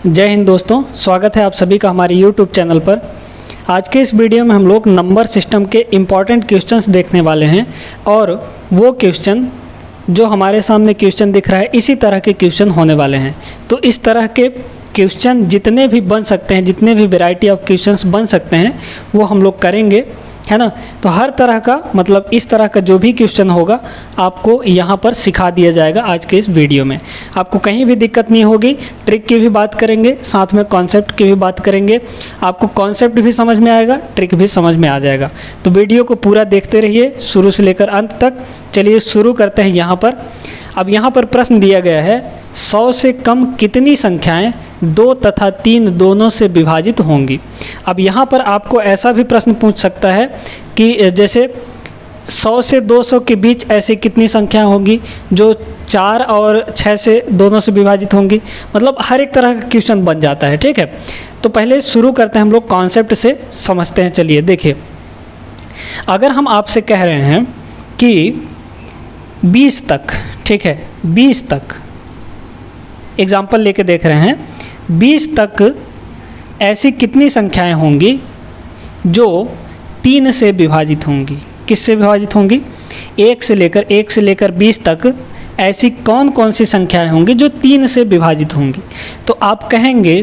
जय हिंद दोस्तों, स्वागत है आप सभी का हमारे YouTube चैनल पर। आज के इस वीडियो में हम लोग नंबर सिस्टम के इम्पॉर्टेंट क्वेश्चंस देखने वाले हैं और वो क्वेश्चन जो हमारे सामने क्वेश्चन दिख रहा है इसी तरह के क्वेश्चन होने वाले हैं। तो इस तरह के क्वेश्चन जितने भी बन सकते हैं, जितने भी वैरायटी ऑफ क्वेश्चंस बन सकते हैं वो हम लोग करेंगे, है ना। तो हर तरह का मतलब इस तरह का जो भी क्वेश्चन होगा आपको यहाँ पर सिखा दिया जाएगा। आज के इस वीडियो में आपको कहीं भी दिक्कत नहीं होगी। ट्रिक की भी बात करेंगे, साथ में कॉन्सेप्ट की भी बात करेंगे। आपको कॉन्सेप्ट भी समझ में आएगा, ट्रिक भी समझ में आ जाएगा। तो वीडियो को पूरा देखते रहिए शुरू से लेकर अंत तक। चलिए शुरू करते हैं। यहाँ पर अब यहाँ पर प्रश्न दिया गया है, 100 से कम कितनी संख्याएं 2 तथा 3 दोनों से विभाजित होंगी। अब यहाँ पर आपको ऐसा भी प्रश्न पूछ सकता है कि जैसे 100 से 200 के बीच ऐसी कितनी संख्याएं होंगी जो 4 और 6 से दोनों से विभाजित होंगी। मतलब हर एक तरह का क्वेश्चन बन जाता है, ठीक है। तो पहले शुरू करते हैं, हम लोग कॉन्सेप्ट से समझते हैं। चलिए देखिए, अगर हम आपसे कह रहे हैं कि 20 तक, ठीक है, 20 तक एग्जाम्पल लेके देख रहे हैं, 20 तक ऐसी कितनी संख्याएं होंगी जो 3 से विभाजित होंगी। किससे विभाजित होंगी? 1 से लेकर 20 तक ऐसी कौन कौन सी संख्याएं होंगी जो 3 से विभाजित होंगी। तो आप कहेंगे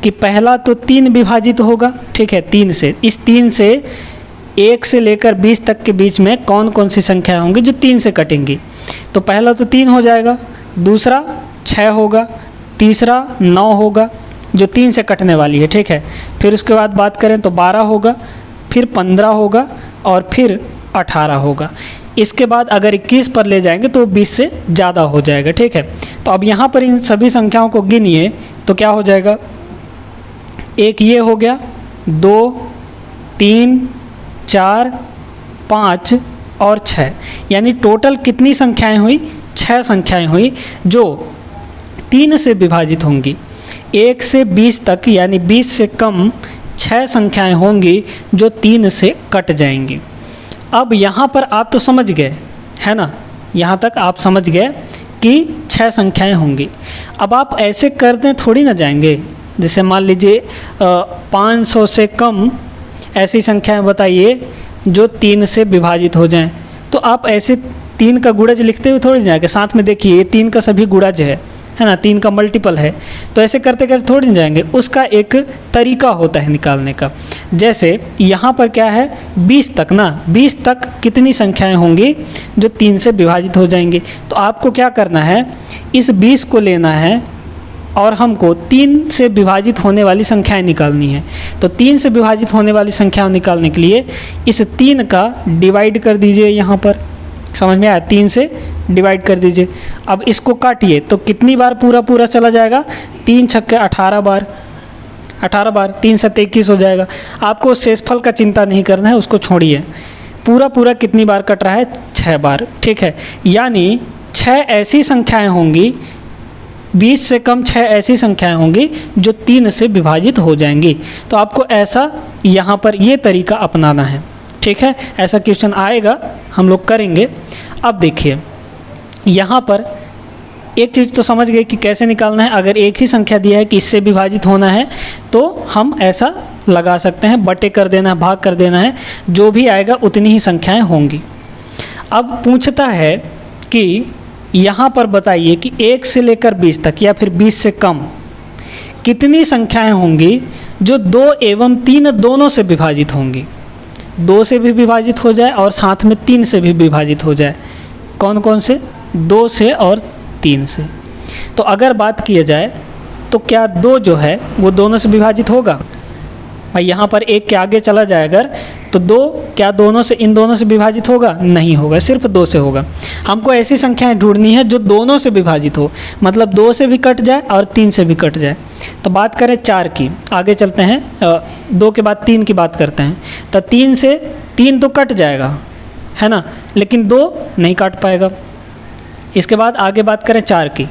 कि पहला तो 3 विभाजित होगा, ठीक है, 3 से। इस 3 से 1 से लेकर 20 तक के बीच में कौन कौन सी संख्याएं होंगी जो 3 से कटेंगी। तो पहला तो 3 हो जाएगा, दूसरा 6 होगा, तीसरा 9 होगा जो 3 से कटने वाली है, ठीक है। फिर उसके बाद बात करें तो 12 होगा, फिर 15 होगा और फिर 18 होगा। इसके बाद अगर 21 पर ले जाएंगे तो 20 से ज़्यादा हो जाएगा, ठीक है। तो अब यहाँ पर इन सभी संख्याओं को गिनिए तो क्या हो जाएगा, एक ये हो गया, 2, 3, 4, 5 और 6, यानी टोटल कितनी संख्याएं हुई? 6 संख्याएं हुई जो 3 से विभाजित होंगी। 1 से 20 तक यानी 20 से कम 6 संख्याएं होंगी जो 3 से कट जाएंगी। अब यहाँ पर आप तो समझ गए, है ना, यहाँ तक आप समझ गए कि 6 संख्याएं होंगी। अब आप ऐसे करते थोड़ी ना जाएंगे, जैसे मान लीजिए 500 से कम ऐसी संख्याएं बताइए जो 3 से विभाजित हो जाएं। तो आप ऐसे 3 का गुणज लिखते हुए थोड़ी जाएंगे, साथ में देखिए ये 3 का सभी गुणज है ना, 3 का मल्टीपल है। तो ऐसे करते करते थोड़ी नहीं जाएंगे, उसका एक तरीका होता है निकालने का। जैसे यहाँ पर क्या है, 20 तक ना, 20 तक कितनी संख्याएं होंगी जो 3 से विभाजित हो जाएंगी। तो आपको क्या करना है, इस 20 को लेना है और हमको 3 से विभाजित होने वाली संख्याएं निकालनी है। तो 3 से विभाजित होने वाली संख्याएं निकालने के लिए इस 3 का डिवाइड कर दीजिए। यहाँ पर समझ में आया, 3 से डिवाइड कर दीजिए। अब इसको काटिए तो कितनी बार पूरा पूरा चला जाएगा, 3 छक्के 18 बार, 18 बार, 3 से 21 हो जाएगा। आपको शेषफल का चिंता नहीं करना है, उसको छोड़िए। पूरा पूरा कितनी बार कट रहा है, 6 बार, ठीक है। यानी 6 ऐसी संख्याएं होंगी, 20 से कम 6 ऐसी संख्याएं होंगी जो 3 से विभाजित हो जाएंगी। तो आपको ऐसा यहाँ पर ये तरीका अपनाना है, ठीक है। ऐसा क्वेश्चन आएगा, हम लोग करेंगे। अब देखिए यहाँ पर एक चीज़ तो समझ गए कि कैसे निकालना है। अगर एक ही संख्या दिया है कि इससे विभाजित होना है तो हम ऐसा लगा सकते हैं, बटे कर देना है, भाग कर देना है, जो भी आएगा उतनी ही संख्याएं होंगी। अब पूछता है कि यहाँ पर बताइए कि 1 से लेकर 20 तक या फिर 20 से कम कितनी संख्याएं होंगी जो 2 एवं 3 दोनों से विभाजित होंगी। 2 से भी विभाजित हो जाए और साथ में 3 से भी विभाजित हो जाए। कौन कौन से? 2 से और 3 से। तो अगर बात किया जाए तो क्या 2 जो है वो दोनों से विभाजित होगा? भाई यहाँ पर 1 के आगे चला जाए अगर तो 2 क्या दोनों से, इन दोनों से विभाजित होगा? नहीं होगा, सिर्फ 2 से होगा। हमको ऐसी संख्याएं ढूंढनी है जो दोनों से विभाजित हो, मतलब 2 से भी कट जाए और 3 से भी कट जाए। तो बात करें 4 की, आगे चलते हैं, 2 के बाद 3 की बात करते हैं। तो 3 से 3 तो कट जाएगा, है ना, लेकिन 2 नहीं काट पाएगा। इसके बाद आगे बात करें 4 की,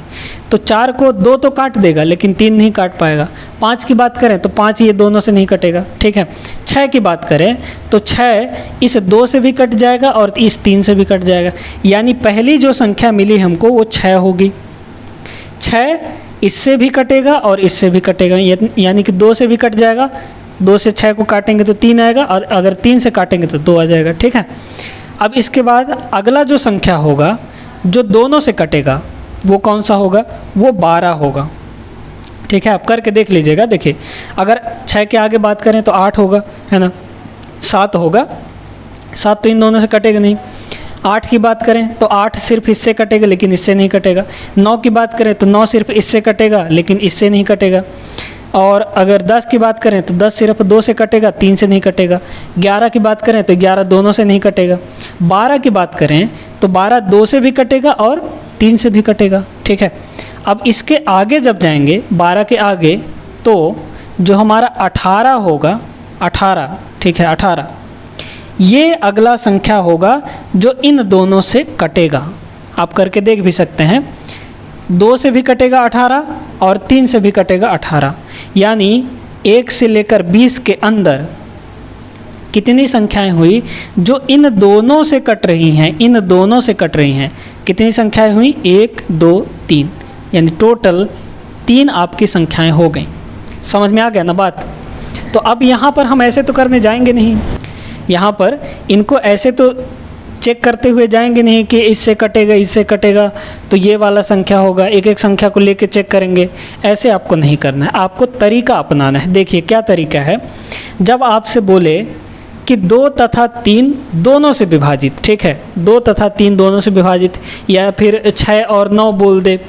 तो 4 को 2 तो काट देगा लेकिन 3 नहीं काट पाएगा। 5 की बात करें तो 5 ये दोनों से नहीं कटेगा, ठीक है। 6 की बात करें तो 6 इस 2 से भी कट जाएगा और इस 3 से भी कट जाएगा। यानी पहली जो संख्या मिली हमको वो 6 होगी। 6 इससे भी कटेगा और इससे भी कटेगा, यानी कि 2 से भी कट जाएगा। 2 से 6 को काटेंगे तो 3 आएगा, और अगर 3 से काटेंगे तो 2 आ जाएगा। ठीक है, अब इसके बाद अगला जो संख्या होगा जो दोनों से कटेगा वो कौन सा होगा? वो 12 होगा। ठीक है, आप करके देख लीजिएगा। देखिए, अगर 6 के आगे बात करें तो 8 होगा, है ना, 7 होगा। 7 तो इन दोनों से कटेगा नहीं। 8 की बात करें तो 8 सिर्फ इससे कटेगा लेकिन इससे नहीं कटेगा। 9 की बात करें तो 9 सिर्फ इससे कटेगा लेकिन इससे नहीं कटेगा। और अगर 10 की बात करें तो 10 सिर्फ 2 से कटेगा, 3 से नहीं कटेगा। 11 की बात करें तो 11 दोनों से नहीं कटेगा। 12 की बात करें तो 12 2 से भी कटेगा और 3 से भी कटेगा। ठीक है, अब इसके आगे जब जाएंगे 12 के आगे तो जो हमारा 18 होगा, 18, ठीक है, 18 ये अगला संख्या होगा जो इन दोनों से कटेगा। आप करके देख भी सकते हैं। 2 से भी कटेगा 18 और 3 से भी कटेगा 18, यानी 1 से लेकर 20 के अंदर कितनी संख्याएं हुई जो इन दोनों से कट रही हैं? इन दोनों से कट रही हैं। कितनी संख्याएं हुई? 1, 2, 3, यानी टोटल 3 आपकी संख्याएं हो गई। समझ में आ गया ना बात? तो अब यहाँ पर हम ऐसे तो करने जाएंगे नहीं, यहाँ पर इनको ऐसे तो चेक करते हुए जाएंगे नहीं कि इससे कटेगा इससे कटेगा तो ये वाला संख्या होगा। एक एक संख्या को लेके चेक करेंगे, ऐसे आपको नहीं करना है। आपको तरीका अपनाना है। देखिए क्या तरीका है। जब आपसे बोले कि 2 तथा 3 दोनों से विभाजित, ठीक है, 2 तथा 3 दोनों से विभाजित, या फिर 6 और 9 बोल दे,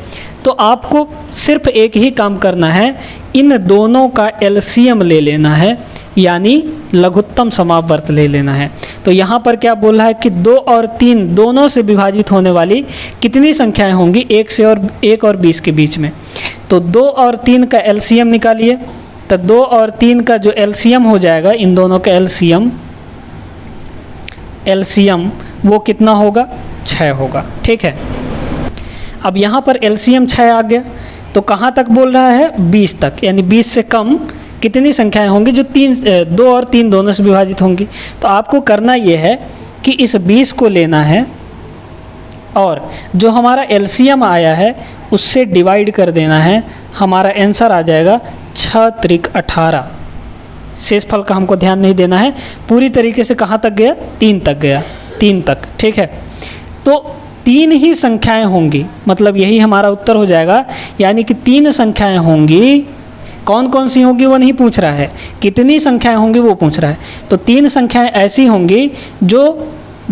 तो आपको सिर्फ एक ही काम करना है, इन दोनों का एलसीएम ले लेना है, यानी लघुत्तम समापवर्त ले लेना है। तो यहाँ पर क्या बोल रहा है कि 2 और 3 दोनों से विभाजित होने वाली कितनी संख्याएं होंगी? 1 और 20 के बीच में। तो 2 और 3 का एलसीएम निकालिए। तो 2 और 3 का जो एलसीएम हो जाएगा, इन दोनों का एलसीएम वो कितना होगा? 6 होगा। ठीक है, अब यहाँ पर एलसीएम 6 आ गया, तो कहाँ तक बोल रहा है? 20 तक, यानी 20 से कम कितनी संख्याएं होंगी जो 2 और 3 दोनों से विभाजित होंगी। तो आपको करना ये है कि इस 20 को लेना है और जो हमारा एलसीएम आया है उससे डिवाइड कर देना है। हमारा आंसर आ जाएगा 6 त्रिक 18। शेषफल का हमको ध्यान नहीं देना है। पूरी तरीके से कहाँ तक गया? 3 तक गया, 3 तक। ठीक है, तो 3 ही संख्याएं होंगी, मतलब यही हमारा उत्तर हो जाएगा। यानी कि 3 संख्याएं होंगी। कौन कौन सी होंगी वो नहीं पूछ रहा है, कितनी संख्याएं होंगी वो पूछ रहा है। तो 3 संख्याएं ऐसी होंगी जो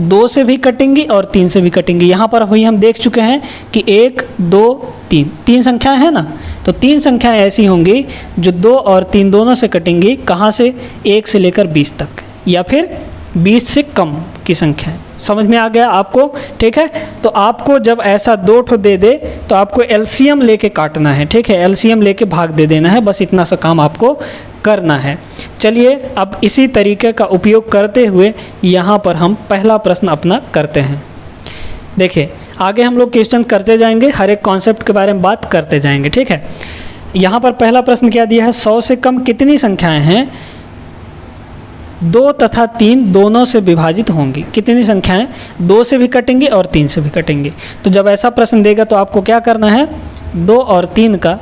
2 से भी कटेंगी और 3 से भी कटेंगी। यहाँ पर वही हम देख चुके हैं कि 1, 2, 3 संख्याएं हैं ना। तो 3 संख्याएं ऐसी होंगी जो 2 और 3 दोनों से कटेंगी। कहाँ से? 1 से लेकर 20 तक, या फिर 20 से कम की संख्या है। समझ में आ गया आपको? ठीक है, तो आपको जब ऐसा 2 ठो दे दे तो आपको एलसीएम लेके काटना है। ठीक है, एलसीएम लेके भाग दे देना है, बस इतना सा काम आपको करना है। चलिए अब इसी तरीके का उपयोग करते हुए यहाँ पर हम पहला प्रश्न अपना करते हैं। देखिए आगे हम लोग क्वेश्चन करते जाएंगे, हर एक कॉन्सेप्ट के बारे में बात करते जाएंगे। ठीक है, यहाँ पर पहला प्रश्न क्या दिया है? 100 से कम कितनी संख्याएं हैं 2 तथा 3 दोनों से विभाजित होंगी? कितनी संख्याएं 2 से भी कटेंगी और 3 से भी कटेंगी? तो जब ऐसा प्रश्न देगा तो आपको क्या करना है? 2 और 3 का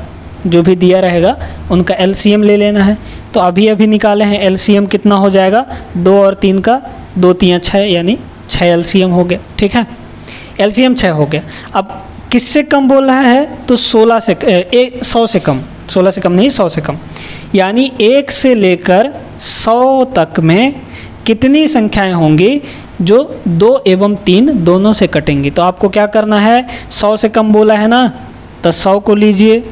जो भी दिया रहेगा उनका एलसीएम ले लेना है। तो अभी निकाले हैं, एलसीएम कितना हो जाएगा? 2 और 3 का 2 3 6, यानी 6 एलसीएम हो गया। ठीक है, एलसीएम 6 हो गया। अब किससे कम बोल रहा है? तो 100 से कम, 16 से कम नहीं, 100 से कम, यानी 1 से लेकर 100 तक में कितनी संख्याएं होंगी जो 2 एवं 3 दोनों से कटेंगी? तो आपको क्या करना है? 100 से कम बोला है ना, तो 100 को लीजिए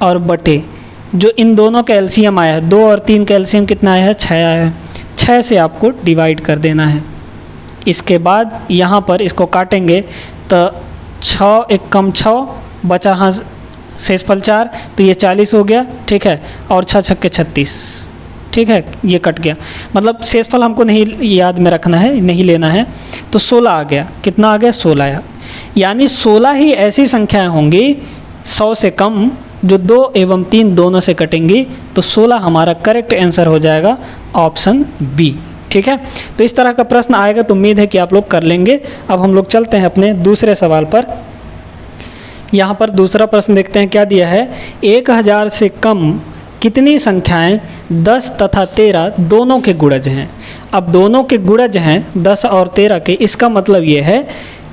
और बटे जो इन दोनों का एलसीएम आया है, 2 और 3 का एलसीएम कितना आया है? 6 आया है। 6 से आपको डिवाइड कर देना है। इसके बाद यहाँ पर इसको काटेंगे तो 6 एक कम 6 बचा, हाँ शेषफल 4, तो ये 40 हो गया। ठीक है, और 6 छक्के 36। ठीक है, ये कट गया, मतलब शेषफल हमको नहीं याद में रखना है, नहीं लेना है। तो 16 आ गया। कितना आ गया? 16 आया। यानी 16 ही ऐसी संख्याएं होंगी 100 से कम जो 2 एवं 3 दोनों से कटेंगी। तो 16 हमारा करेक्ट आंसर हो जाएगा, ऑप्शन बी। ठीक है, तो इस तरह का प्रश्न आएगा तो उम्मीद है कि आप लोग कर लेंगे। अब हम लोग चलते हैं अपने दूसरे सवाल पर। यहाँ पर दूसरा प्रश्न देखते हैं क्या दिया है। 1000 से कम कितनी संख्याएं 10 तथा 13 दोनों के गुणज हैं। अब दोनों के गुणज हैं 10 और 13 के, इसका मतलब ये है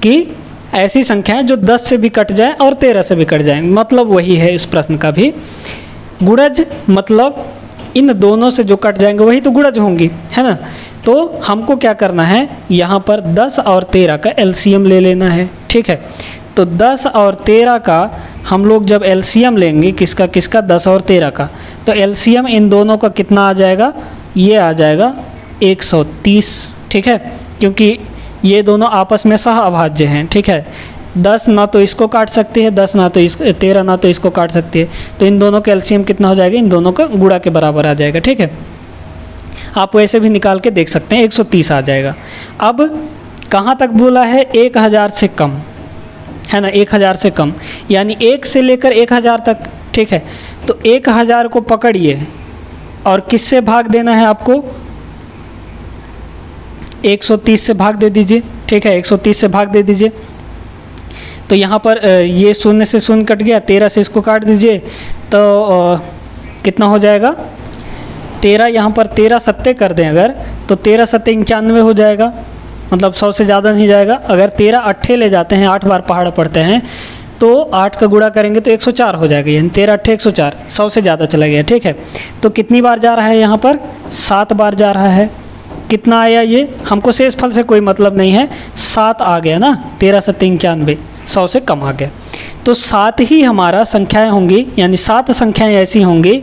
कि ऐसी संख्याएं जो 10 से भी कट जाए और 13 से भी कट जाए, मतलब वही है इस प्रश्न का भी। गुणज मतलब इन दोनों से जो कट जाएंगे वही तो गुणज होंगी, है ना। तो हमको क्या करना है, यहाँ पर 10 और 13 का एलसीएम ले लेना है, ठीक है। तो 10 और 13 का हम लोग जब एलसीएम लेंगे, किसका किसका, 10 और 13 का, तो एलसीएम इन दोनों का कितना आ जाएगा, ये आ जाएगा 130, ठीक है, क्योंकि ये दोनों आपस में सह अभाज्य हैं, ठीक है। 10 ना तो इसको काट सकती है, 10 ना तो इसको, 13 ना तो इसको काट सकती है, तो इन दोनों का एलसीएम कितना हो जाएगा, इन दोनों का गुणा के बराबर आ जाएगा, ठीक है। आप वैसे भी निकाल के देख सकते हैं, 130 आ जाएगा। अब कहाँ तक बोला है, 1000 से कम, है ना, 1000 से कम, यानी 1 से लेकर 1000 तक, ठीक है। तो 1000 को पकड़िए और किससे भाग देना है आपको, 130 से भाग दे दीजिए, ठीक है, 130 से भाग दे दीजिए। तो यहाँ पर ये 0 से 0 कट गया, 13 से इसको काट दीजिए, तो कितना हो जाएगा, 13, यहाँ पर 13 सत्ते कर दें अगर, तो 13 सत्ते 91 हो जाएगा, मतलब 100 से ज़्यादा नहीं जाएगा। अगर 13 अट्ठे ले जाते हैं, 8 बार पहाड़ पढ़ते हैं, तो 8 का गुणा करेंगे तो 104 हो जाएगा, यानी 13 अट्ठे 104, 100 से ज़्यादा चला गया, ठीक है। तो कितनी बार जा रहा है, यहाँ पर 7 बार जा रहा है। कितना आया ये, हमको शेष फल से कोई मतलब नहीं है, 7 आ गया ना, 13 सत्ते 91, 100 से कम आ गया। तो 7 ही हमारा संख्याएं होंगी, यानी 7 संख्याएं ऐसी होंगी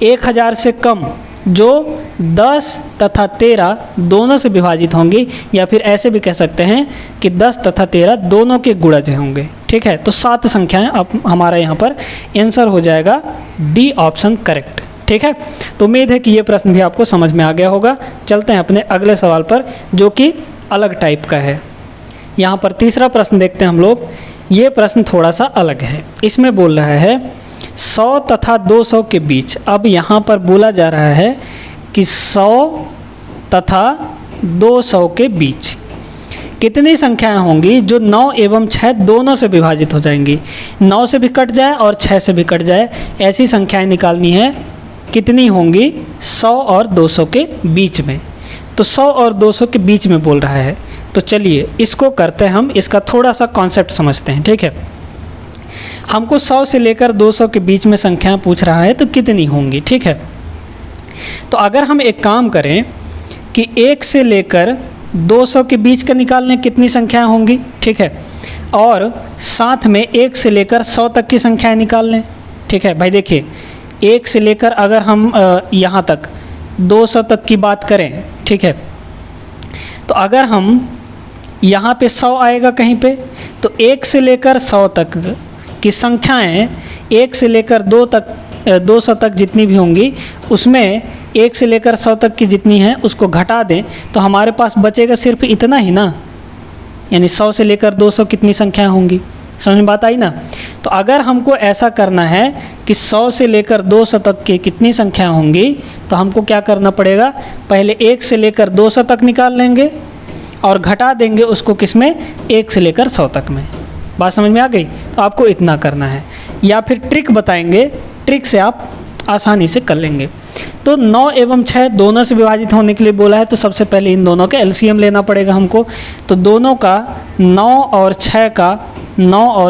1000 से कम जो 10 तथा 13 दोनों से विभाजित होंगी, या फिर ऐसे भी कह सकते हैं कि 10 तथा 13 दोनों के गुणज होंगे, ठीक है। तो 7 संख्याएं अब हमारा यहाँ पर आंसर हो जाएगा डी ऑप्शन करेक्ट, ठीक है। तो उम्मीद है कि ये प्रश्न भी आपको समझ में आ गया होगा। चलते हैं अपने अगले सवाल पर, जो कि अलग टाइप का है। यहाँ पर तीसरा प्रश्न देखते हैं हम लोग। ये प्रश्न थोड़ा सा अलग है, इसमें बोल रहा है 100 तथा 200 के बीच। अब यहाँ पर बोला जा रहा है कि 100 तथा 200 के बीच कितनी संख्याएं होंगी जो 9 एवं 6 दोनों से विभाजित हो जाएंगी। 9 से भी कट जाए और 6 से भी कट जाए, ऐसी संख्याएं निकालनी है। कितनी होंगी, 100 और 200 के बीच में। तो 100 और 200 के बीच में बोल रहा है, तो चलिए इसको करते हैं हम, इसका थोड़ा सा कॉन्सेप्ट समझते हैं, ठीक है। हमको 100 से लेकर 200 के बीच में संख्याएं पूछ रहा है, तो कितनी होंगी, ठीक है। तो अगर हम एक काम करें कि 1 से लेकर 200 के बीच का निकाल लें कितनी संख्याएं होंगी, ठीक है, और साथ में 1 से लेकर 100 तक की संख्याएं निकाल लें, ठीक है। भाई देखिए, 1 से लेकर अगर हम यहाँ तक 200 तक की बात करें, ठीक है, तो अगर हम यहाँ पे 100 आएगा कहीं पे, तो 1 से लेकर 100 तक की संख्याएं 1 से लेकर 200 तक जितनी भी होंगी, उसमें 1 से लेकर 100 तक की जितनी हैं उसको घटा दें, तो हमारे पास बचेगा सिर्फ इतना ही ना, यानी 100 से लेकर 200 कितनी संख्याएं होंगी। समझ में बात आई ना। तो अगर हमको ऐसा करना है कि 100 से लेकर 200 तक की कितनी संख्याएं होंगी, तो हमको क्या करना पड़ेगा, पहले 1 से लेकर 200 तक निकाल लेंगे और घटा देंगे उसको किसमें, 1 से लेकर 100 तक में। बात समझ में आ गई। तो आपको इतना करना है, या फिर ट्रिक बताएंगे, ट्रिक से आप आसानी से कर लेंगे। तो 9 एवं 6 दोनों से विभाजित होने के लिए बोला है, तो सबसे पहले इन दोनों का एलसीएम लेना पड़ेगा हमको। तो दोनों का 9 और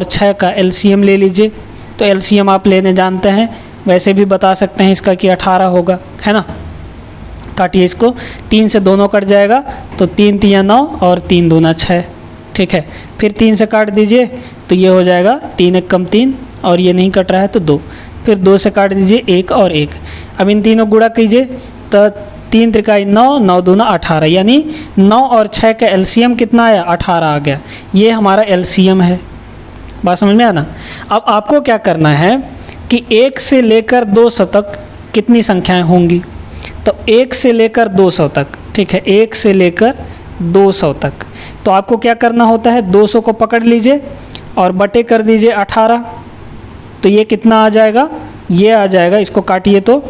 6 का एलसीएम ले लीजिए। तो एलसीएम आप लेने जानते हैं, वैसे भी बता सकते हैं इसका कि 18 होगा, है ना। काटिए इसको, 3 से दोनों कट जाएगा, तो 3 तिया 9 और 3 दूना 6, ठीक है। फिर 3 से काट दीजिए, तो ये हो जाएगा 3 एक कम 3, और ये नहीं कट रहा है तो 2। फिर 2 से काट दीजिए 1 और 1। अब इन तीनों गुणा कीजिए, तो 3 त्रिकाई 9, 9 दूना 18, यानी 9 और 6 का एलसीएम कितना आया, 18 आ गया। ये हमारा एलसीएम है। बात समझ में आया ना। अब आपको क्या करना है कि 1 से लेकर 200 तक कितनी संख्याएं होंगी, तो 1 से लेकर 200 तक, ठीक है, 1 से लेकर 200 तक। तो आपको क्या करना होता है, 200 को पकड़ लीजिए और बटे कर दीजिए 18, तो ये कितना आ जाएगा, ये आ जाएगा, इसको काटिए तो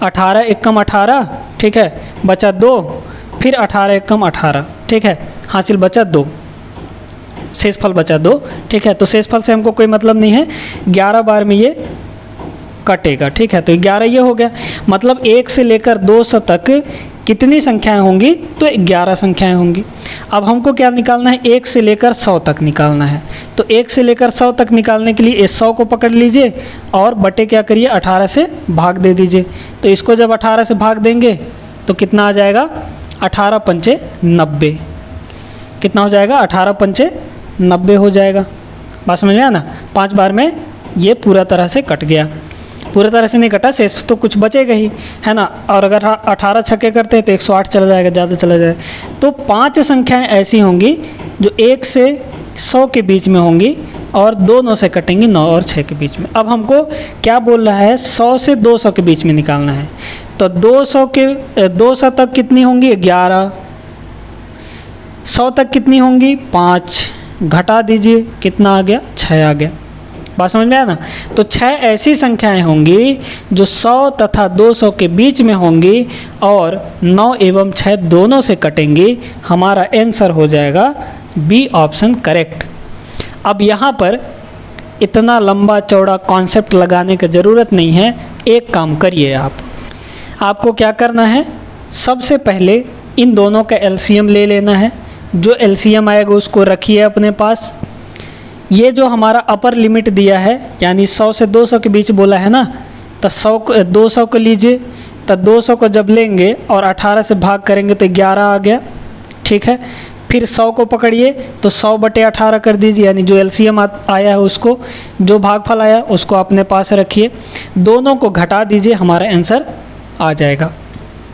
18 एक कम 18, ठीक है, बचा 2, फिर 18 एक कम 18, ठीक है, हासिल बचा 2। शेषफल बचा 2, ठीक है। तो शेषफल से हमको कोई मतलब नहीं है, 11 बार में ये कटेगा, ठीक है। तो 11 ये हो गया, मतलब 1 से लेकर 200 तक कितनी संख्याएं होंगी, तो 11 संख्याएं होंगी। अब हमको क्या निकालना है, 1 से लेकर 100 तक निकालना है। तो 1 से लेकर 100 तक निकालने के लिए इस 100 को पकड़ लीजिए और बटे क्या करिए, 18 से भाग दे दीजिए। तो इसको जब 18 से भाग देंगे तो कितना आ जाएगा, 18 पंचे 90। कितना हो जाएगा, 18 पंचे 90 हो जाएगा। बात समझ में आया ना, 5 बार में ये पूरा तरह से कट गया। पूरी तरह से नहीं कटा, शेष तो कुछ बचेगा ही, है ना। और अगर 18 छक्के करते हैं तो 108 चला जाएगा, ज़्यादा चला जाएगा। तो 5 संख्याएं ऐसी होंगी जो 1 से 100 के बीच में होंगी और 2 9 से कटेंगी, 9 और 6 के बीच में। अब हमको क्या बोल रहा है, 100 से 200 के बीच में निकालना है। तो 200 तक कितनी होंगी, 11। 100 तक कितनी होंगी, 5। घटा दीजिए, कितना आ गया, 6 आ गया। बात समझ में आया ना। तो 6 ऐसी संख्याएं होंगी जो 100 तथा 200 के बीच में होंगी और 9 एवं 6 दोनों से कटेंगी। हमारा आंसर हो जाएगा बी ऑप्शन करेक्ट। अब यहाँ पर इतना लंबा चौड़ा कॉन्सेप्ट लगाने की ज़रूरत नहीं है। एक काम करिए, आपको क्या करना है, सबसे पहले इन दोनों का एलसीएम ले लेना है। जो एलसीएम आएगा उसको रखिए अपने पास। ये जो हमारा अपर लिमिट दिया है, यानी 100 से 200 के बीच बोला है ना, तो 200 को लीजिए। तो 200 को जब लेंगे और 18 से भाग करेंगे तो 11 आ गया, ठीक है। फिर 100 को पकड़िए तो 100 बटे 18 कर दीजिए, यानी जो एलसीएम आया है उसको, जो भागफल आया उसको अपने पास रखिए। दोनों को घटा दीजिए, हमारा आंसर आ जाएगा।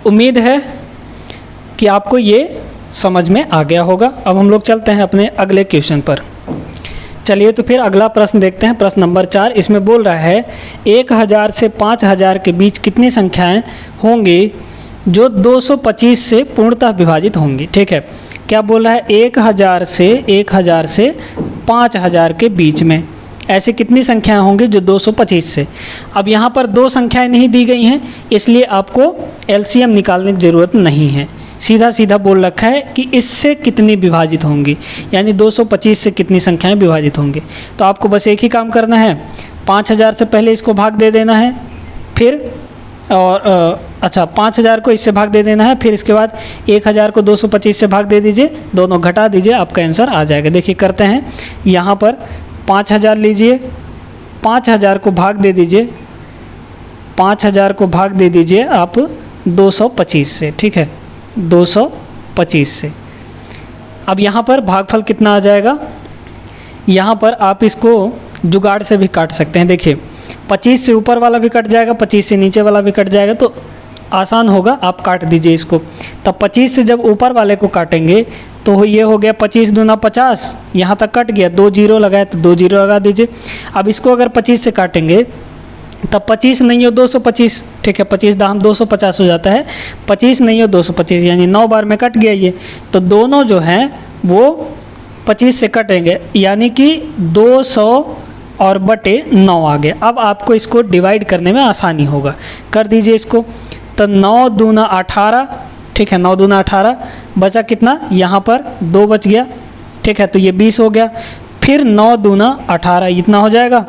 उम्मीद है कि आपको ये समझ में आ गया होगा। अब हम लोग चलते हैं अपने अगले क्वेश्चन पर। चलिए तो फिर अगला प्रश्न देखते हैं, प्रश्न नंबर 4। इसमें बोल रहा है 1000 से 5000 के बीच कितनी संख्याएं होंगी जो 225 से पूर्णतः विभाजित होंगी, ठीक है। क्या बोल रहा है, 1000 से 5000 के बीच में ऐसी कितनी संख्याएं होंगी जो 225 से। अब यहाँ पर 2 संख्याएं नहीं दी गई हैं, इसलिए आपको एलसीएम निकालने की ज़रूरत नहीं है। सीधा सीधा बोल रखा है कि इससे कितनी विभाजित होंगी, यानी 225 से कितनी संख्याएं विभाजित होंगी। तो आपको बस एक ही काम करना है, 5000 से पहले इसको भाग दे देना है, फिर और 5000 को इससे भाग दे देना है, फिर इसके बाद 1000 को 225 से भाग दे दीजिए, दोनों घटा दीजिए, आपका आंसर आ जाएगा। देखिए करते हैं, यहाँ पर 5000 लीजिए, 5000 को भाग दे दीजिए, 5000 को भाग दे दीजिए आप 225 से, ठीक है, 225 से। अब यहाँ पर भागफल कितना आ जाएगा, यहाँ पर आप इसको जुगाड़ से भी काट सकते हैं। देखिए 25 से ऊपर वाला भी कट जाएगा, 25 से नीचे वाला भी कट जाएगा, तो आसान होगा, आप काट दीजिए इसको। तब 25 से जब ऊपर वाले को काटेंगे तो ये हो गया 25 दूना 50, यहाँ तक कट गया, 2 जीरो लगाए तो 2 जीरो लगा दीजिए। अब इसको अगर 25 से काटेंगे तब 25 नहीं हो 225, ठीक है, 25 दाम 250 हो जाता है, 25 नहीं हो 225, यानी 9 बार में कट गया ये। तो दोनों जो हैं वो 25 से कटेंगे, यानी कि 200 और बटे 9 आ गया। अब आपको इसको डिवाइड करने में आसानी होगा, कर दीजिए इसको। तो 9 दूना 18, ठीक है, 9 दूना 18, बचा कितना, यहाँ पर 2 बच गया, ठीक है, तो ये 20 हो गया। फिर 9 दूना 18, इतना हो जाएगा,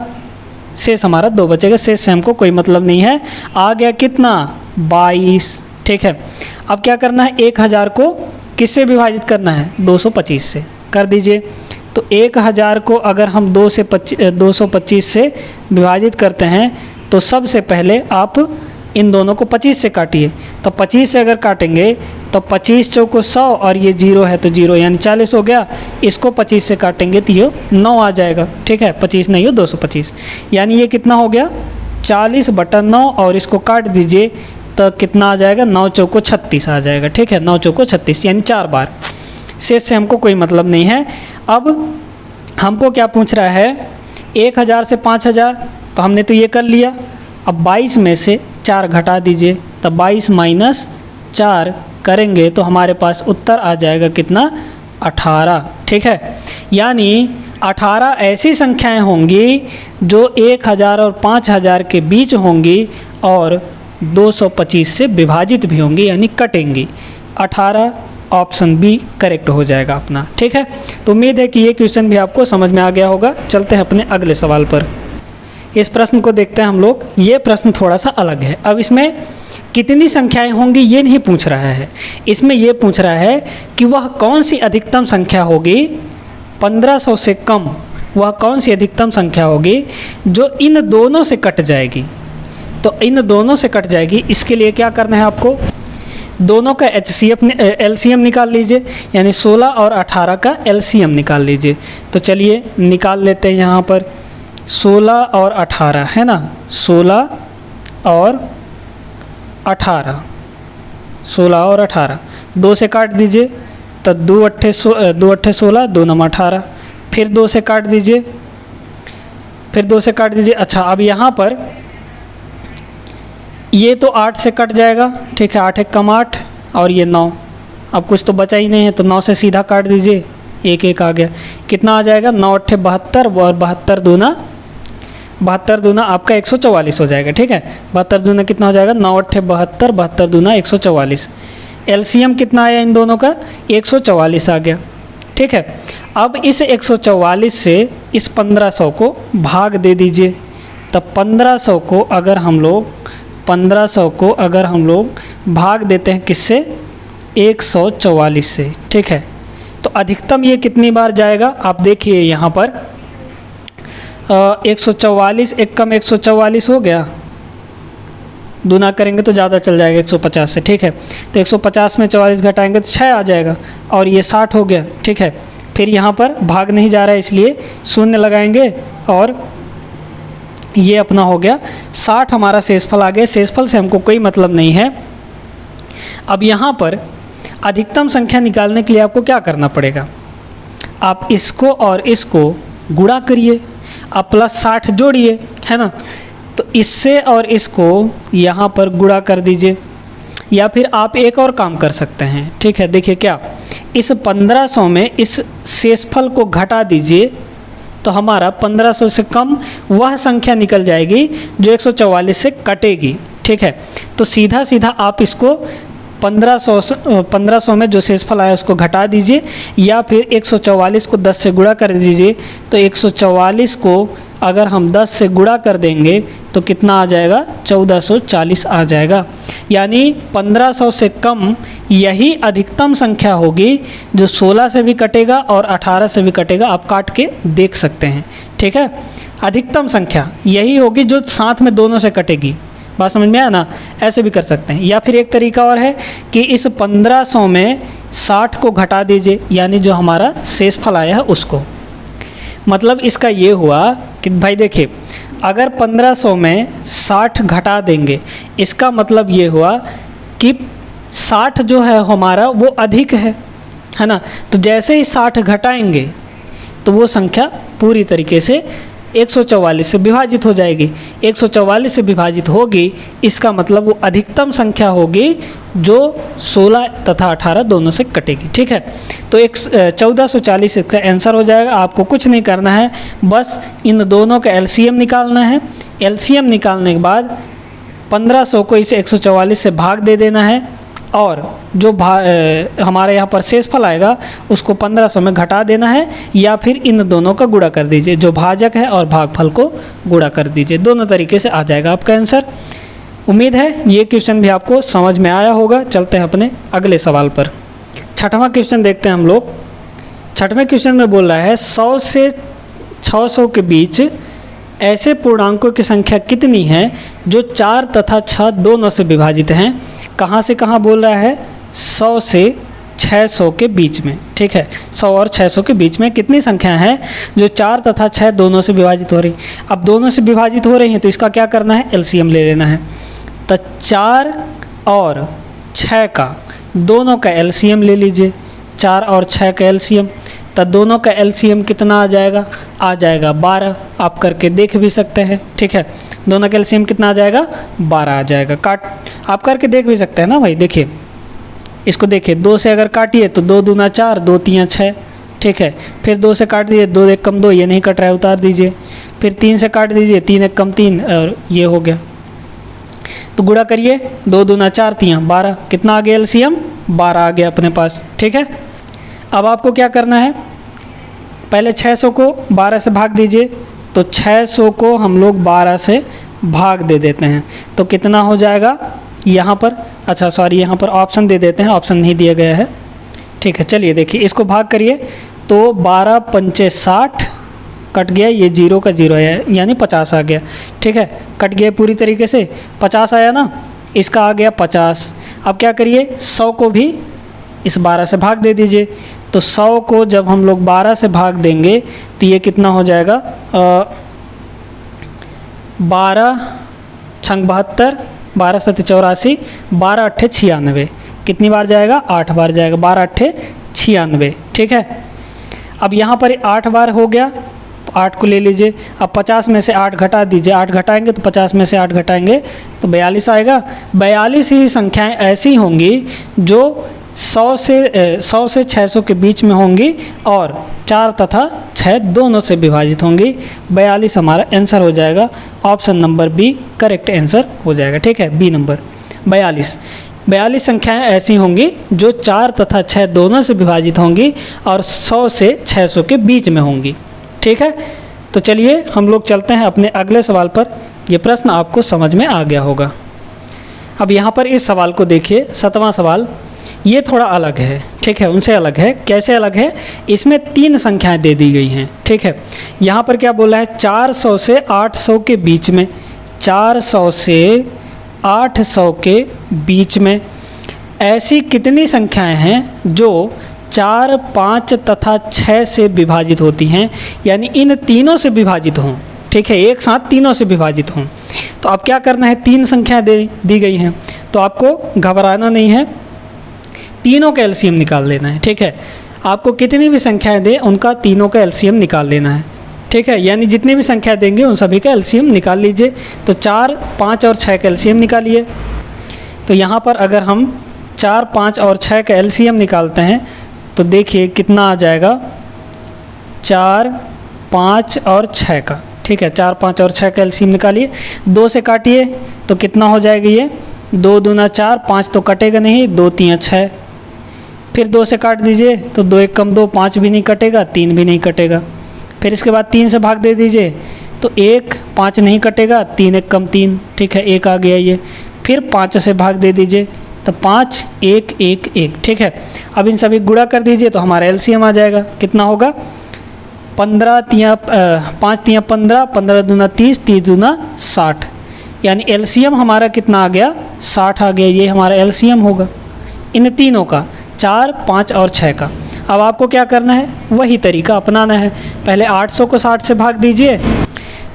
शेष हमारा 2 बचेगा, शेष से हमको कोई मतलब नहीं है। आ गया कितना, 22, ठीक है। अब क्या करना है, 1000 को किससे विभाजित करना है, 225 से, कर दीजिए। तो 1000 को अगर हम 225 से विभाजित करते हैं तो सबसे पहले आप इन दोनों को 25 से काटिए। तो 25 से अगर काटेंगे तो 25 चौको 100 और ये 0 है तो 0, यानी 40 हो गया। इसको 25 से काटेंगे तो ये 9 आ जाएगा, ठीक है, 25 नहीं हो 225, यानी ये कितना हो गया, 40 बटा 9, और इसको काट दीजिए तो कितना आ जाएगा, 9 चौको 36 आ जाएगा, ठीक है, 9 चौको 36, यानी 4 बार। शेष से हमको कोई मतलब नहीं है। अब हमको क्या पूछ रहा है, 1000 से 5000, तो हमने तो ये कर लिया। अब 22 में से 4 घटा दीजिए, तब 22 माइनस 4 करेंगे तो हमारे पास उत्तर आ जाएगा कितना, 18, ठीक है। यानी 18 ऐसी संख्याएं होंगी जो 1000 और 5000 के बीच होंगी और 225 से विभाजित भी होंगी, यानी कटेंगी। 18 ऑप्शन बी करेक्ट हो जाएगा अपना। ठीक है, तो उम्मीद है कि ये क्वेश्चन भी आपको समझ में आ गया होगा। चलते हैं अपने अगले सवाल पर। इस प्रश्न को देखते हैं हम लोग। ये प्रश्न थोड़ा सा अलग है। अब इसमें कितनी संख्याएं होंगी ये नहीं पूछ रहा है, इसमें ये पूछ रहा है कि वह कौन सी अधिकतम संख्या होगी 1500 से कम, वह कौन सी अधिकतम संख्या होगी जो इन दोनों से कट जाएगी। तो इन दोनों से कट जाएगी, इसके लिए क्या करना है आपको, दोनों का एलसीएम निकाल लीजिए, यानी 16 और 18 का एलसीएम निकाल लीजिए। तो चलिए निकाल लेते हैं यहाँ पर 16 और 18 है ना, 16 और 18, 16 और 18 2 से काट दीजिए, तो 2 अट्ठे 16, 2 नम 18, फिर 2 से काट दीजिए, फिर 2 से काट दीजिए। अच्छा, अब यहाँ पर ये तो 8 से कट जाएगा, ठीक है, 8 एक कम 8 और ये 9, अब कुछ तो बचा ही नहीं है, तो 9 से सीधा काट दीजिए, 1 1 आ गया। कितना आ जाएगा, 9 अट्ठे 72 और 72 दूना आपका 144 हो जाएगा। ठीक है, 72 दूना कितना हो जाएगा, 9 अट्ठे 72, 72 दूना 144। एलसीएम कितना आया इन दोनों का, 144 आ गया। ठीक है, अब इस 144 से इस 1500 को भाग दे दीजिए। तब 1500 को अगर हम लोग भाग देते हैं किससे, 144 से। ठीक है, तो अधिकतम ये कितनी बार जाएगा, आप देखिए यहाँ पर 144 एक कम 144 हो गया, दूना करेंगे तो ज़्यादा चल जाएगा 150 से। ठीक है, तो 150 में 44 घटाएंगे तो 6 आ जाएगा और ये 60 हो गया। ठीक है, फिर यहाँ पर भाग नहीं जा रहा है इसलिए शून्य लगाएंगे और ये अपना हो गया 60, हमारा शेषफल आ गया। शेषफल से हमको कोई मतलब नहीं है। अब यहाँ पर अधिकतम संख्या निकालने के लिए आपको क्या करना पड़ेगा, आप इसको और इसको गुणा करिए, आप प्लस 60 जोड़िए, है ना। तो इससे और इसको यहाँ पर गुणा कर दीजिए, या फिर आप एक और काम कर सकते हैं। ठीक है, देखिए क्या, इस 1500 में इस शेषफल को घटा दीजिए, तो हमारा 1500 से कम वह संख्या निकल जाएगी जो 144 से कटेगी। ठीक है, तो सीधा सीधा आप इसको 1500 में जो शेषफल आया उसको घटा दीजिए, या फिर 144 को 10 से गुणा कर दीजिए। तो 144 को अगर हम 10 से गुणा कर देंगे तो कितना आ जाएगा, 1440 आ जाएगा। यानी 1500 से कम यही अधिकतम संख्या होगी जो 16 से भी कटेगा और 18 से भी कटेगा, आप काट के देख सकते हैं। ठीक है, अधिकतम संख्या यही होगी जो साथ में दोनों से कटेगी। बात समझ में आया ना, ऐसे भी कर सकते हैं। या फिर एक तरीका और है कि इस 1500 में 60 को घटा दीजिए, यानी जो हमारा शेषफल आया है उसको। मतलब इसका ये हुआ कि भाई देखिए, अगर 1500 में 60 घटा देंगे, इसका मतलब ये हुआ कि 60 जो है हमारा वो अधिक है ना। तो जैसे ही 60 घटाएंगे तो वो संख्या पूरी तरीके से 144 से विभाजित हो जाएगी। 144 से विभाजित होगी, इसका मतलब वो अधिकतम संख्या होगी जो 16 तथा 18 दोनों से कटेगी। ठीक है, तो 1440 इसका आंसर हो जाएगा। आपको कुछ नहीं करना है, बस इन दोनों का एलसीएम निकालना है। एलसीएम निकालने के बाद 1500 को इसे 144 से भाग दे देना है, और जो हमारे यहाँ पर शेषफल आएगा उसको 1500 में घटा देना है, या फिर इन दोनों का गुणा कर दीजिए, जो भाजक है और भागफल को गुणा कर दीजिए। दोनों तरीके से आ जाएगा आपका आंसर। उम्मीद है ये क्वेश्चन भी आपको समझ में आया होगा। चलते हैं अपने अगले सवाल पर। छठवां क्वेश्चन देखते हैं हम लोग। छठवें क्वेश्चन में बोल रहा है 100 से 600 के बीच ऐसे पूर्णांकों की संख्या कितनी है जो 4 तथा 6 दोनों से विभाजित हैं। कहाँ से कहाँ बोल रहा है, 100 से 600 के बीच में। ठीक है, 100 और 600 के बीच में कितनी संख्या है जो 4 तथा 6 दोनों से विभाजित हो रही। अब दोनों से विभाजित हो रही हैं तो इसका क्या करना है, एलसीएम ले लेना है। तो 4 और 6 का दोनों का एलसीएम ले लीजिए, 4 और 6 का एलसीएम। तो दोनों का एलसीएम कितना आ जाएगा, 12। आप करके देख भी सकते हैं। ठीक है, दोनों का एलसीएम कितना आ जाएगा, 12 आ जाएगा। आप करके देख भी सकते हैं ना भाई। देखिए इसको, देखिए 2 से अगर काटिए तो 2 दूना 4, 2 3 6। ठीक है, फिर 2 से काट दीजिए, 2 1 कम 2, ये नहीं कट रहा है, उतार दीजिए। फिर 3 से काट दीजिए, 3 1 कम 3, और ये हो गया। तो गुणा करिए, 2 दूना 4 तियाँ 12, कितना आ गया एलसीएम? 12 आ गया अपने पास। ठीक है, अब आपको क्या करना है, पहले 600 को 12 से भाग दीजिए, तो 600 को हम लोग 12 से भाग दे देते हैं, तो कितना हो जाएगा यहाँ पर? अच्छा सॉरी, यहाँ पर ऑप्शन दे देते हैं, ऑप्शन नहीं दिया गया है। ठीक है, चलिए देखिए, इसको भाग करिए, तो 12 पंचे 60 कट गया, ये 0 का 0 है, यानी 50 आ गया। ठीक है, कट गया पूरी तरीके से, 50 आया ना, इसका आ गया 50। अब क्या करिए, 100 को भी इस 12 से भाग दे दीजिए, तो 100 को जब हम लोग 12 से भाग देंगे तो ये कितना हो जाएगा? 12 छंग 72, 12 सत्ते 84, 12 अट्ठे 96, कितनी बार जाएगा? 8 बार जाएगा, 12 अट्ठे 96। ठीक है, अब यहाँ पर 8 बार हो गया, तो 8 को ले लीजिए। अब 50 में से 8 घटा दीजिए, 8 घटाएंगे तो 50 में से 8 घटाएंगे तो 42 आएगा। 42 ही संख्याएं ऐसी होंगी जो 100 से 600 के बीच में होंगी और 4 तथा 6 दोनों से विभाजित होंगी। 42 हमारा आंसर हो जाएगा, option number B correct answer हो जाएगा। ठीक है, बी नंबर 42 संख्याएं ऐसी होंगी जो 4 तथा 6 दोनों से विभाजित होंगी और 100 से 600 के बीच में होंगी। ठीक है, तो चलिए हम लोग चलते हैं अपने अगले सवाल पर। यह प्रश्न आपको समझ में आ गया होगा। अब यहाँ पर इस सवाल को देखिए, 7वां सवाल, ये थोड़ा अलग है। ठीक है, उनसे अलग है। कैसे अलग है? इसमें 3 संख्याएं दे दी गई हैं। ठीक है, यहाँ पर क्या बोला है? 400 से 800 के बीच में, 400 से 800 के बीच में ऐसी कितनी संख्याएं हैं जो 4, 5 तथा 6 से विभाजित होती हैं, यानी इन तीनों से विभाजित हों। ठीक है, एक साथ तीनों से विभाजित हों। तो अब क्या करना है, 3 संख्याएं दी गई हैं, तो आपको घबराना नहीं है, तीनों का एलसीएम निकाल लेना है। ठीक है, आपको कितनी भी संख्याएं दें उनका तीनों का एलसीएम निकाल लेना है। ठीक है, यानी जितनी भी संख्या देंगे उन सभी का एलसीएम निकाल लीजिए। तो 4, 5 और 6 का एलसीएम निकालिए। तो यहाँ पर अगर हम 4, 5 और 6 का एलसीएम निकालते हैं तो देखिए कितना आ जाएगा, 4, 5 और 6 का। ठीक है, 4, 5 और 6 का एलसीएम निकालिए। 2 से काटिए तो कितना हो जाएगा? ये 2 दूना 4, 5 तो कटेगा नहीं, 2 तियाँ 6, फिर 2 से काट दीजिए तो 2 एक कम 2, 5 भी नहीं कटेगा, 3 भी नहीं कटेगा। फिर इसके बाद 3 से भाग दे दीजिए तो 1, 5 नहीं कटेगा, 3 एक कम 3। ठीक है, 1 आ गया ये। फिर 5 से भाग दे दीजिए तो 5, 1, 1, 1। ठीक है, अब इन सभी गुणा कर दीजिए तो हमारा एलसीएम आ जाएगा। कितना होगा? 15 तियाँ 5 तियाँ 15, 15 दूना 30, 30 दूना 60, यानी एलसीएम हमारा कितना आ गया? 60 आ गया। ये हमारा एलसीएम होगा इन तीनों का, 4, 5 और 6 का। अब आपको क्या करना है? वही तरीका अपनाना है। पहले 800 को 60 से भाग दीजिए,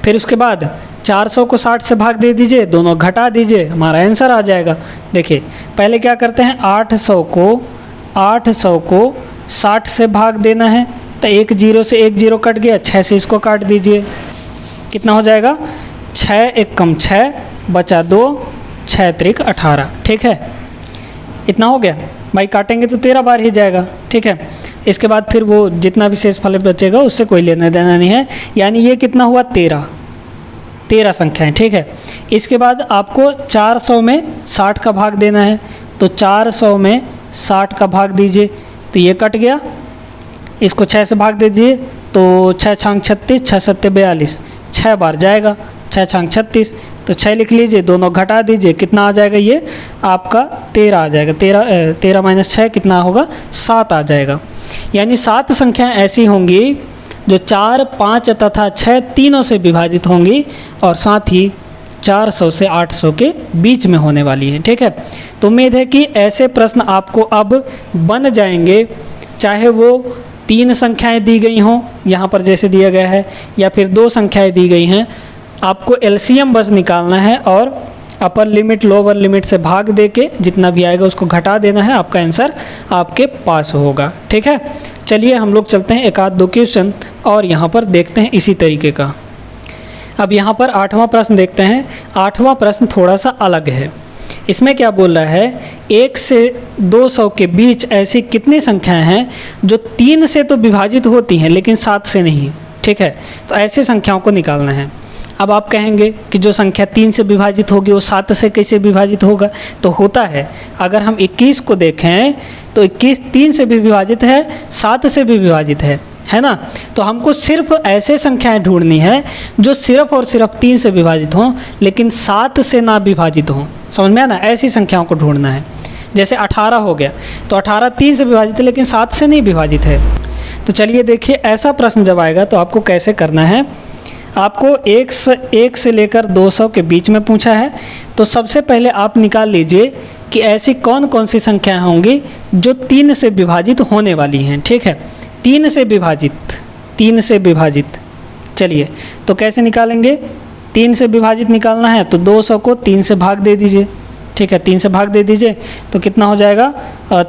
फिर उसके बाद 400 को 60 से भाग दे दीजिए, दोनों घटा दीजिए, हमारा आंसर आ जाएगा। देखिए पहले क्या करते हैं, 800 को 60 से भाग देना है, तो 1 0 से 1 0 कट गया, 6 से इसको काट दीजिए, कितना हो जाएगा? 6 एक कम 6 बचा 2, 6 त्रिक 18। ठीक है, इतना हो गया भाई। काटेंगे तो 13 बार ही जाएगा। ठीक है, इसके बाद फिर वो जितना भी शेष फल बचेगा उससे कोई लेना देना नहीं है, यानी ये कितना हुआ? 13 संख्याएं। ठीक है, इसके बाद आपको 400 में 60 का भाग देना है, तो 400 में 60 का भाग दीजिए तो ये कट गया, इसको 6 से भाग दीजिए तो 6 छांग 36, 6 सत्ते 42, 6 बार जाएगा, 6 छांग 36, तो 6 लिख लीजिए, दोनों घटा दीजिए, कितना आ जाएगा? ये आपका 13 आ जाएगा। 13 माइनस 6 कितना होगा? 7 आ जाएगा। यानी 7 संख्याएं ऐसी होंगी जो 4, 5 तथा 6 तीनों से विभाजित होंगी और साथ ही 400 से 800 के बीच में होने वाली है। ठीक है, तो उम्मीद है कि ऐसे प्रश्न आपको अब बन जाएंगे, चाहे वो 3 संख्याएं दी गई हों यहाँ पर जैसे दिया गया है, या फिर 2 संख्याएं दी गई हैं। आपको एलसीएम बस निकालना है और अपर लिमिट लोअर लिमिट से भाग दे के जितना भी आएगा उसको घटा देना है, आपका आंसर आपके पास होगा। ठीक है, चलिए हम लोग चलते हैं एक आध 2 क्वेश्चन और यहाँ पर देखते हैं इसी तरीके का। अब यहाँ पर 8वां प्रश्न देखते हैं। 8वां प्रश्न थोड़ा सा अलग है। इसमें क्या बोल रहा है, 1 से 200 के बीच ऐसी कितनी संख्याएं हैं जो 3 से तो विभाजित होती हैं लेकिन 7 से नहीं। ठीक है, तो ऐसी संख्याओं को निकालना है। अब आप कहेंगे कि जो संख्या 3 से विभाजित होगी वो 7 से कैसे विभाजित होगा? तो होता है, अगर हम 21 को देखें तो 21 3 से भी विभाजित है, 7 से भी विभाजित है ना। तो हमको सिर्फ ऐसे संख्याएं ढूंढनी है जो सिर्फ और सिर्फ 3 से विभाजित हों लेकिन 7 से ना विभाजित हों। समझ में आया ना? ऐसी संख्याओं को ढूंढना है। जैसे 18 हो गया, तो 18 3 से विभाजित है लेकिन 7 से नहीं विभाजित है। तो चलिए देखिए, ऐसा प्रश्न जब आएगा तो आपको कैसे करना है। आपको 1 से लेकर 200 के बीच में पूछा है, तो सबसे पहले आप निकाल लीजिए कि ऐसी कौन कौन सी संख्याएं होंगी जो 3 से विभाजित होने वाली हैं। ठीक है, 3 से विभाजित। चलिए, तो कैसे निकालेंगे? 3 से विभाजित निकालना है तो 200 को 3 से भाग दे दीजिए। ठीक है, 3 से भाग दे दीजिए तो कितना हो जाएगा?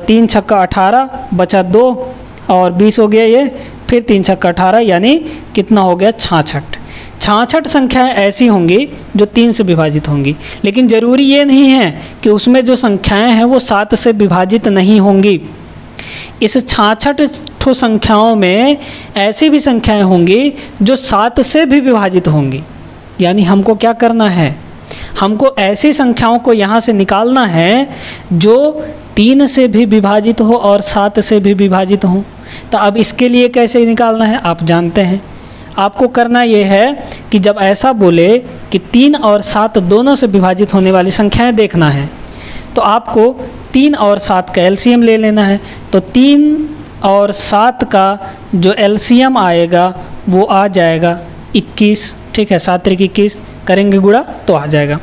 3 छक्का 18 बचा 2 और 20 हो गया ये, फिर 3 छक्का 18 यानी कितना हो गया? 66। 66 संख्याएं ऐसी होंगी जो 3 से विभाजित होंगी, लेकिन ज़रूरी ये नहीं है कि उसमें जो संख्याएं हैं वो 7 से विभाजित नहीं होंगी। इस 66 संख्याओं में ऐसी भी संख्याएं होंगी जो 7 से भी विभाजित होंगी। यानी हमको क्या करना है? हमको ऐसी संख्याओं को यहाँ से निकालना है जो 3 से भी विभाजित हो और 7 से भी विभाजित हो। तो अब इसके लिए कैसे निकालना है आप जानते हैं। आपको करना ये है कि जब ऐसा बोले कि 3 और 7 दोनों से विभाजित होने वाली संख्याएं देखना है, तो आपको 3 और 7 का एलसीएम ले लेना है। तो 3 और 7 का जो एलसीएम आएगा वो आ जाएगा 21। ठीक है, 7 3 21 करेंगे गुणा तो आ जाएगा।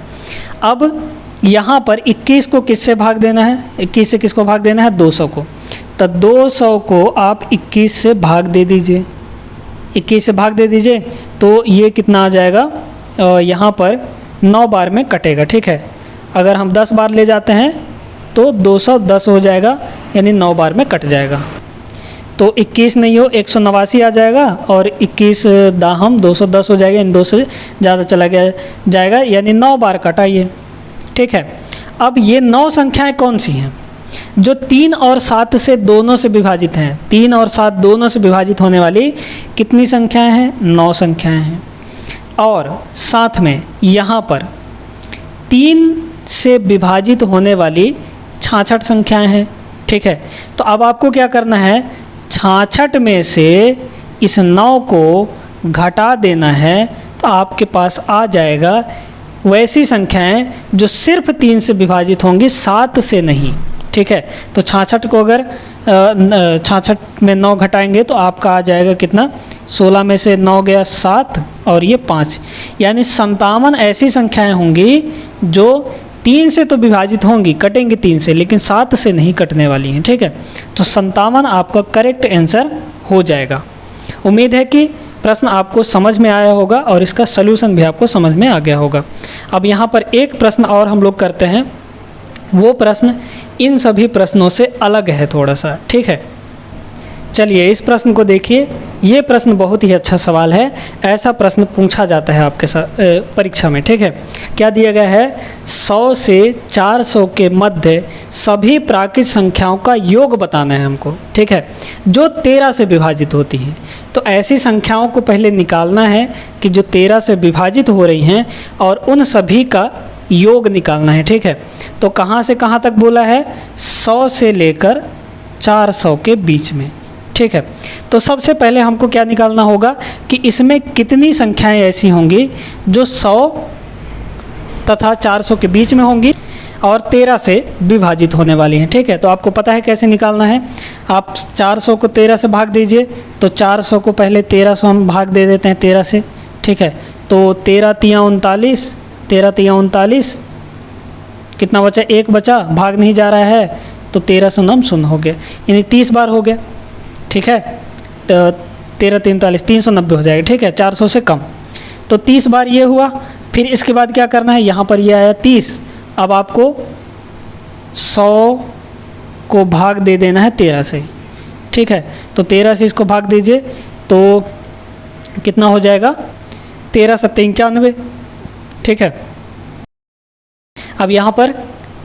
अब यहाँ पर 21 को किससे भाग देना है? 21 से किसको भाग देना है? 200 को। तो 200 को आप 21 से भाग दे दीजिए। 21 से भाग दे दीजिए तो ये कितना आ जाएगा? यहाँ पर 9 बार में कटेगा। ठीक है, अगर हम 10 बार ले जाते हैं तो 210 हो जाएगा, यानी 9 बार में कट जाएगा। तो 21 नहीं हो 189 आ जाएगा और 21 दाहम 210 हो जाएगा, इन 2 से ज़्यादा चला जाएगा, यानी 9 बार कटा ये। ठीक है, अब ये 9 संख्याएं कौन सी हैं जो 3 और 7 से दोनों से विभाजित हैं? 3 और 7 दोनों से विभाजित होने वाली कितनी संख्याएं हैं? 9 संख्याएं हैं। और साथ में यहाँ पर 3 से विभाजित होने वाली 66 संख्याएं हैं। ठीक है, तो अब आपको क्या करना है? 66 में से इस 9 को घटा देना है, तो आपके पास आ जाएगा वैसी संख्याएं जो सिर्फ 3 से विभाजित होंगी, 7 से नहीं। ठीक है, तो 66 को अगर 66 में 9 घटाएंगे तो आपका आ जाएगा कितना? 16 में से 9 गया 7 और ये 5, यानी 57 ऐसी संख्याएं होंगी जो 3 से तो विभाजित होंगी, कटेंगी 3 से, लेकिन 7 से नहीं कटने वाली हैं। ठीक है, तो 57 आपका करेक्ट आंसर हो जाएगा। उम्मीद है कि प्रश्न आपको समझ में आया होगा और इसका सलूशन भी आपको समझ में आ गया होगा। अब यहाँ पर एक प्रश्न और हम लोग करते हैं, वो प्रश्न इन सभी प्रश्नों से अलग है थोड़ा सा। ठीक है, चलिए इस प्रश्न को देखिए। ये प्रश्न बहुत ही अच्छा सवाल है, ऐसा प्रश्न पूछा जाता है आपके साथ परीक्षा में। ठीक है, क्या दिया गया है? 100 से 400 के मध्य सभी प्राकृत संख्याओं का योग बताना है हमको। ठीक है, जो 13 से विभाजित होती हैं। तो ऐसी संख्याओं को पहले निकालना है कि जो 13 से विभाजित हो रही हैं और उन सभी का योग निकालना है। ठीक है, तो कहाँ से कहाँ तक बोला है? 100 से लेकर 400 के बीच में। ठीक है, तो सबसे पहले हमको क्या निकालना होगा कि इसमें कितनी संख्याएं ऐसी होंगी जो 100 तथा 400 के बीच में होंगी और 13 से विभाजित होने वाली हैं। ठीक है, तो आपको पता है कैसे निकालना है। आप 400 को 13 से भाग दीजिए, तो 400 को पहले 13 से हम भाग दे देते हैं 13 से। ठीक है, तो 13 तियाँ 39, 13 तियाँ 39, कितना बचा? 1 बचा, भाग नहीं जा रहा है, तो 13 शून्य 0 हो गया, यानी 30 बार हो गया। ठीक है, तो 13 43 390 हो जाएगा। ठीक है, 400 से कम, तो 30 बार ये हुआ। फिर इसके बाद क्या करना है? यहाँ पर ये आया 30, अब आपको 100 को भाग दे देना है 13 से। ठीक है, तो 13 से इसको भाग दीजिए तो कितना हो जाएगा? 13 7 91। ठीक है, अब यहाँ पर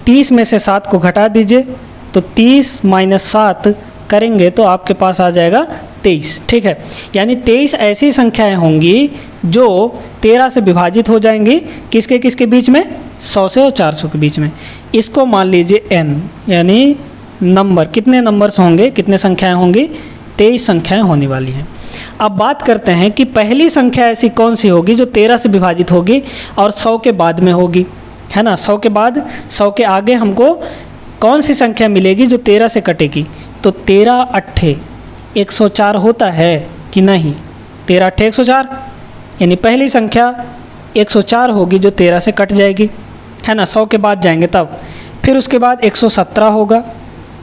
30 में से 7 को घटा दीजिए, तो 30 - 7 करेंगे तो आपके पास आ जाएगा 23, ठीक है। यानी 23 ऐसी संख्याएं होंगी जो 13 से विभाजित हो जाएंगी, किसके किसके बीच में, 100 से और 400 के बीच में। इसको मान लीजिए n, यानी नंबर, कितने नंबर्स होंगे, कितने संख्याएं होंगी, 23 संख्याएं होने वाली हैं। अब बात करते हैं कि पहली संख्या ऐसी कौन सी होगी जो 13 से विभाजित होगी और 100 के बाद में होगी, है ना। 100 के बाद, 100 के आगे हमको कौन सी संख्या मिलेगी जो 13 से कटेगी। तो 13 अट्ठे 104 होता है कि नहीं, 13 अट्ठे 104, यानी पहली संख्या 104 होगी जो 13 से कट जाएगी, है ना। 100 के बाद जाएंगे तब, फिर उसके बाद 117 होगा,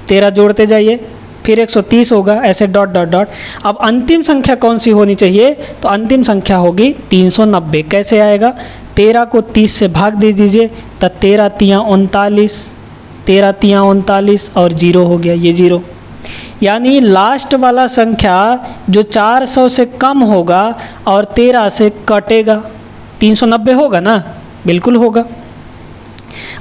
13 जोड़ते जाइए, फिर 130 होगा, ऐसे डॉट डॉट डॉट। अब अंतिम संख्या कौन सी होनी चाहिए, तो अंतिम संख्या होगी 390। कैसे आएगा, 13 को 30 से भाग दे दीजिए, तो 13 तियाँ 39, 13 तियाँ 39 और 0 हो गया, ये 0। यानी लास्ट वाला संख्या जो 400 से कम होगा और 13 से कटेगा, 390 होगा ना, बिल्कुल होगा।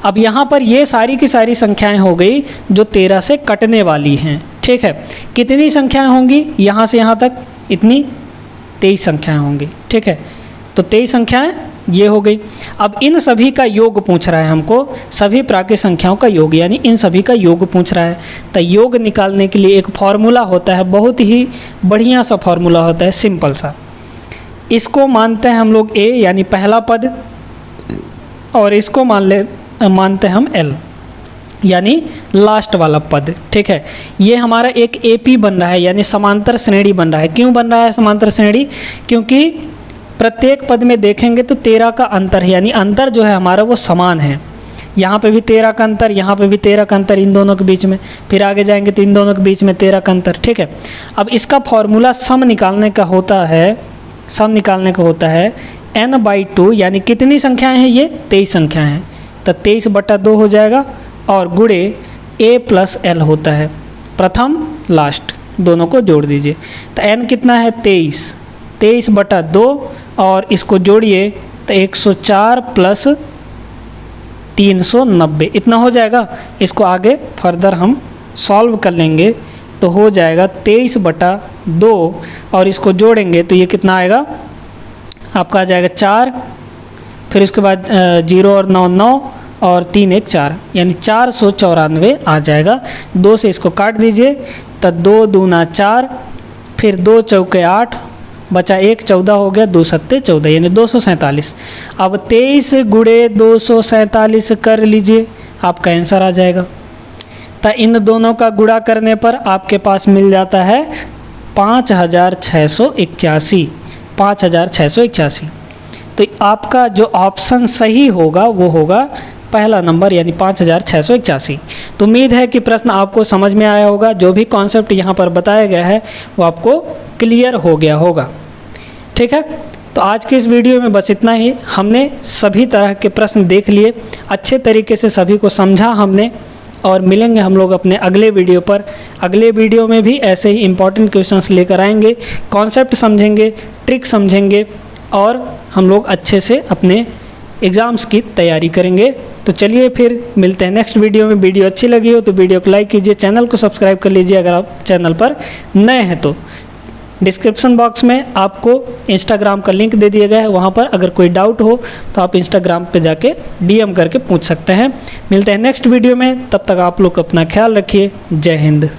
अब यहाँ पर ये सारी की सारी संख्याएं हो गई जो 13 से कटने वाली हैं, ठीक है। कितनी संख्याएं होंगी यहाँ से यहाँ तक, इतनी 23 संख्याएं होंगी, ठीक है। तो 23 संख्याएं ये हो गई। अब इन सभी का योग पूछ रहा है हमको, सभी प्राकृत संख्याओं का योग, यानी इन सभी का योग पूछ रहा है। तो योग निकालने के लिए एक फॉर्मूला होता है, बहुत ही बढ़िया सा फॉर्मूला होता है, सिंपल सा। इसको मानते हैं हम लोग a, यानी पहला पद, और इसको मानते हैं हम l, यानी लास्ट वाला पद, ठीक है। ये हमारा एक AP बन रहा है, यानी समांतर श्रेणी बन रहा है। क्यों बन रहा है समांतर श्रेणी, क्योंकि प्रत्येक पद में देखेंगे तो 13 का अंतर है, यानी अंतर जो है हमारा वो समान है। यहाँ पे भी 13 का अंतर, यहाँ पे भी 13 का अंतर, इन दोनों के बीच में, फिर आगे जाएंगे तो इन दोनों के बीच में 13 का अंतर, ठीक है। अब इसका फॉर्मूला सम निकालने का होता है n/2, यानी कितनी संख्याएं हैं ये, 23 संख्याएं हैं, तो 23/2 हो जाएगा, और गुणे a + l होता है, प्रथम लास्ट, दोनों को जोड़ दीजिए। तो n कितना है, 23/2, और इसको जोड़िए तो 104 + 390, इतना हो जाएगा। इसको आगे फर्दर हम सॉल्व कर लेंगे तो हो जाएगा 23/2, और इसको जोड़ेंगे तो ये कितना आएगा आपका, आ जाएगा 4, फिर उसके बाद 0 और 9 9 और 3 1 4, यानी 494 आ जाएगा। 2 से इसको काट दीजिए तो 2 दूना 4, फिर 2 चौके 8, बचा 1 14 हो गया, 2 सत्ते 14, यानी 247। अब 23 गुणे 247 कर लीजिए, आपका आंसर आ जाएगा। तो इन दोनों का गुणा करने पर आपके पास मिल जाता है 5681, 5681। तो आपका जो ऑप्शन सही होगा वो होगा पहला नंबर, यानी 5681। तो उम्मीद है कि प्रश्न आपको समझ में आया होगा, जो भी कॉन्सेप्ट यहाँ पर बताया गया है वो आपको क्लियर हो गया होगा, ठीक है। तो आज के इस वीडियो में बस इतना ही। हमने सभी तरह के प्रश्न देख लिए, अच्छे तरीके से सभी को समझा हमने, और मिलेंगे हम लोग अपने अगले वीडियो पर। अगले वीडियो में भी ऐसे ही इम्पोर्टेंट क्वेश्चंस लेकर आएंगे, कॉन्सेप्ट समझेंगे, ट्रिक समझेंगे, और हम लोग अच्छे से अपने एग्ज़ाम्स की तैयारी करेंगे। तो चलिए फिर मिलते हैं नेक्स्ट वीडियो में। वीडियो अच्छी लगी हो तो वीडियो को लाइक कीजिए, चैनल को सब्सक्राइब कर लीजिए अगर आप चैनल पर नए हैं तो। डिस्क्रिप्शन बॉक्स में आपको इंस्टाग्राम का लिंक दे दिया गया है, वहाँ पर अगर कोई डाउट हो तो आप इंस्टाग्राम पे जाके DM करके पूछ सकते हैं। मिलते हैं नेक्स्ट वीडियो में, तब तक आप लोग अपना ख्याल रखिए। जय हिंद।